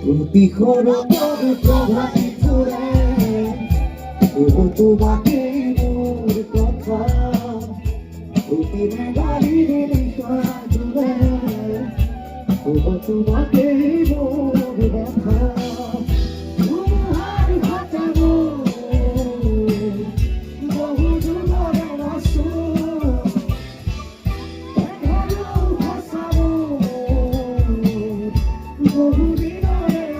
প্রতিক্ষণ পরে প্রভাতী ফুলে তবু তোমাকে মোর কথা প্রতিদিন গাড়ির নিশা জুড়ে তবু তোমাকে মোর ব্যথা তোমার ঘটাবো বহু দূরের আসর এখনো ভাসাবো বহু দিনের